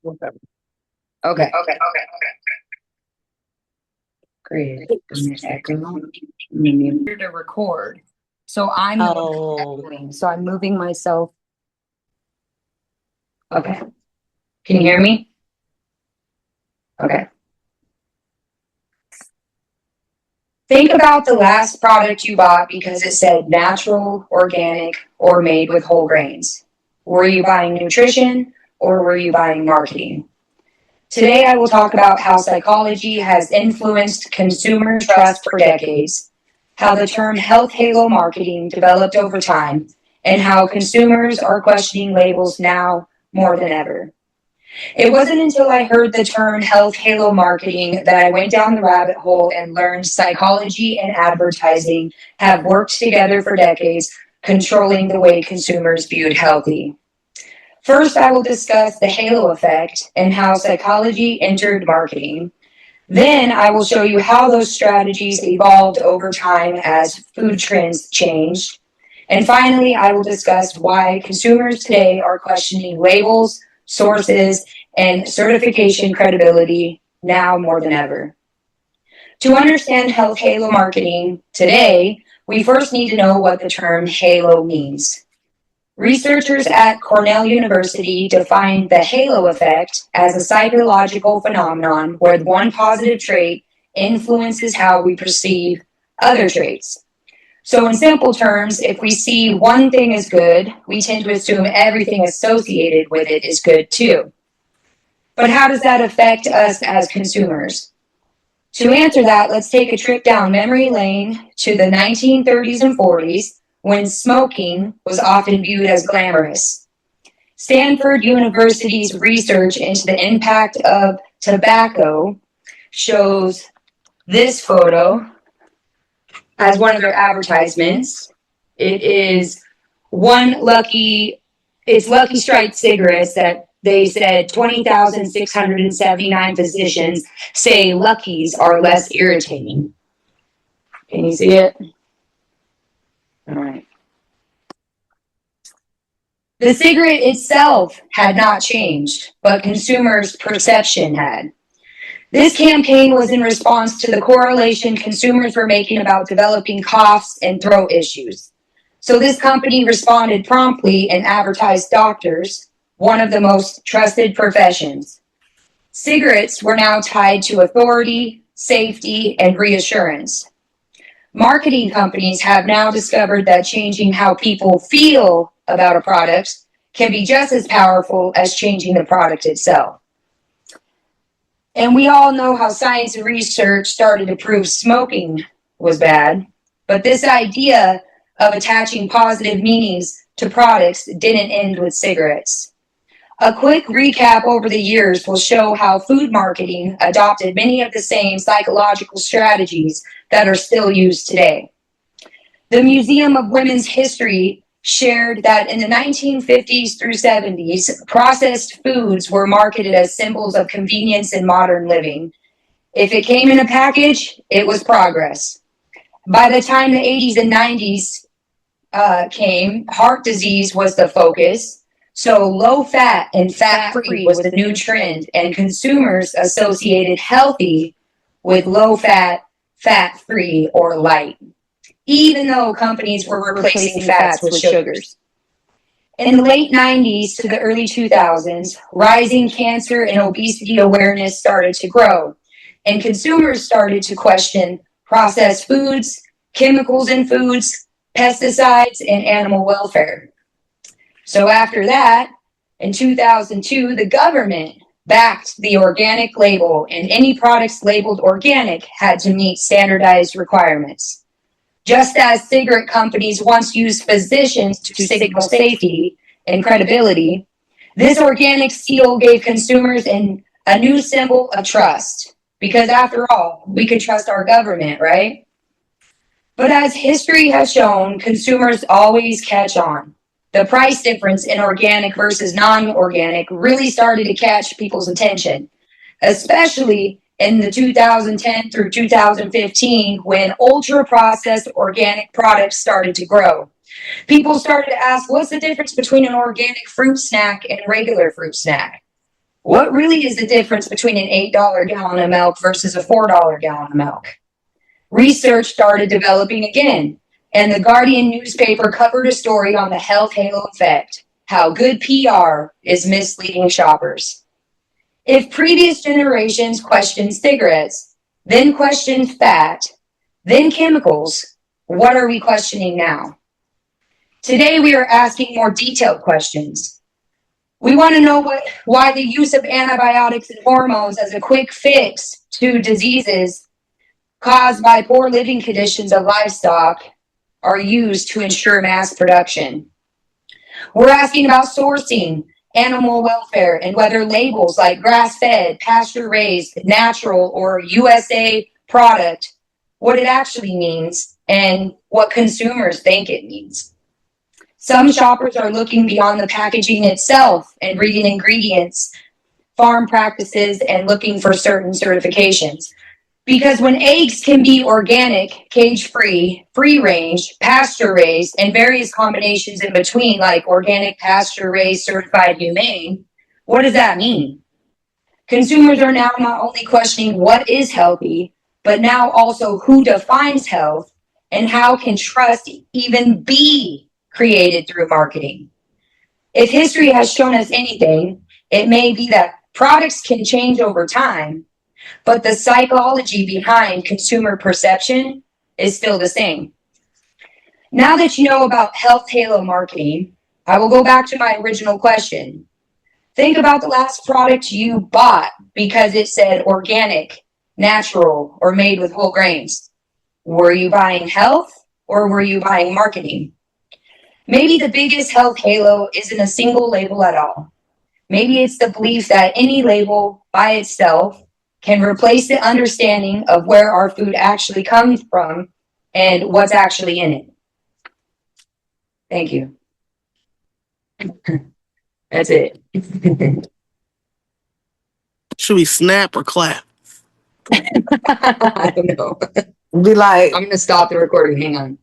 Whatever. Okay. Great. Echo. Here to record. So I'm the one Oh, echoing. So I'm moving myself. Okay. Can you hear me? Okay. Think about the last product you bought because it said natural, organic, or made with whole grains. Were you buying nutrition or were you buying marketing? Today, I will talk about how psychology has influenced consumer trust for decades, how the term health halo marketing developed over time, and how consumers are questioning labels now more than ever. It wasn't until I heard the term health halo marketing that I went down the rabbit hole and learned psychology and advertising have worked together for decades, controlling the way consumers viewed healthy. First, I will discuss the halo effect and how psychology entered marketing. Then, I will show you how those strategies evolved over time as food trends changed. And finally, I will discuss why consumers today are questioning labels, sources, and certification credibility now more than ever. To understand health halo marketing today, we first need to know what the term halo means. Researchers at Cornell University defined the halo effect as a psychological phenomenon where one positive trait influences how we perceive other traits. So, in simple terms, if we see one thing as good, we tend to assume everything associated with it is good too. But how does that affect us as consumers? To answer that, let's take a trip down memory lane to the 1930s and 40s when smoking was often viewed as glamorous. Stanford University's research into the impact of tobacco shows this photo as one of their advertisements. It is it's Lucky Strike cigarettes that they said 20,679 physicians say Luckies are less irritating. Can you see it? All right. The cigarette itself had not changed, but consumers' perception had. This campaign was in response to the correlation consumers were making about developing coughs and throat issues. So this company responded promptly and advertised doctors, one of the most trusted professions. Cigarettes were now tied to authority, safety, and reassurance. Marketing companies have now discovered that changing how people feel about a product can be just as powerful as changing the product itself. And we all know how science and research started to prove smoking was bad, but this idea of attaching positive meanings to products didn't end with cigarettes. A quick recap over the years will show how food marketing adopted many of the same psychological strategies that are still used today. The Museum of Women's History shared that in the 1950s through 70s, processed foods were marketed as symbols of convenience in modern living. If it came in a package, it was progress. By the time the 80s and 90s came, heart disease was the focus. So low fat and fat free was the new trend, and consumers associated healthy with low fat, fat free, or light, even though companies were replacing fats with sugars. In the late 90s to the early 2000s, rising cancer and obesity awareness started to grow, and consumers started to question processed foods, chemicals in foods, pesticides, and animal welfare. So after that, in 2002, the government backed the organic label, and any products labeled organic had to meet standardized requirements. Just as cigarette companies once used physicians to signal safety and credibility, this organic seal gave consumers a new symbol of trust. Because after all, we can trust our government, right? But as history has shown, consumers always catch on. The price difference in organic versus non-organic really started to catch people's attention, especially in the 2010 through 2015 when ultra-processed organic products started to grow. People started to ask, what's the difference between an organic fruit snack and a regular fruit snack? What really is the difference between an $8 gallon of milk versus a $4 gallon of milk? Research started developing again, and the Guardian newspaper covered a story on the health halo effect, how good PR is misleading shoppers. If previous generations questioned cigarettes, then questioned fat, then chemicals, what are we questioning now? Today we are asking more detailed questions. We want to know why the use of antibiotics and hormones as a quick fix to diseases caused by poor living conditions of livestock are used to ensure mass production. We're asking about sourcing, animal welfare, and whether labels like grass-fed, pasture-raised, natural, or USA product, what it actually means and what consumers think it means. Some shoppers are looking beyond the packaging itself and reading ingredients, farm practices, and looking for certain certifications. Because when eggs can be organic, cage-free, free-range, pasture-raised, and various combinations in between, like organic, pasture-raised, certified humane, what does that mean? Consumers are now not only questioning what is healthy, but now also who defines health and how can trust even be created through marketing. If history has shown us anything, it may be that products can change over time, but the psychology behind consumer perception is still the same. Now that you know about health halo marketing, I will go back to my original question. Think about the last product you bought because it said organic, natural, or made with whole grains. Were you buying health or were you buying marketing? Maybe the biggest health halo isn't a single label at all. Maybe it's the belief that any label by itself can replace the understanding of where our food actually comes from and what's actually in it. Thank you. That's it. Should we snap or clap? I don't know. Be like, I'm going to stop the recording. Hang on.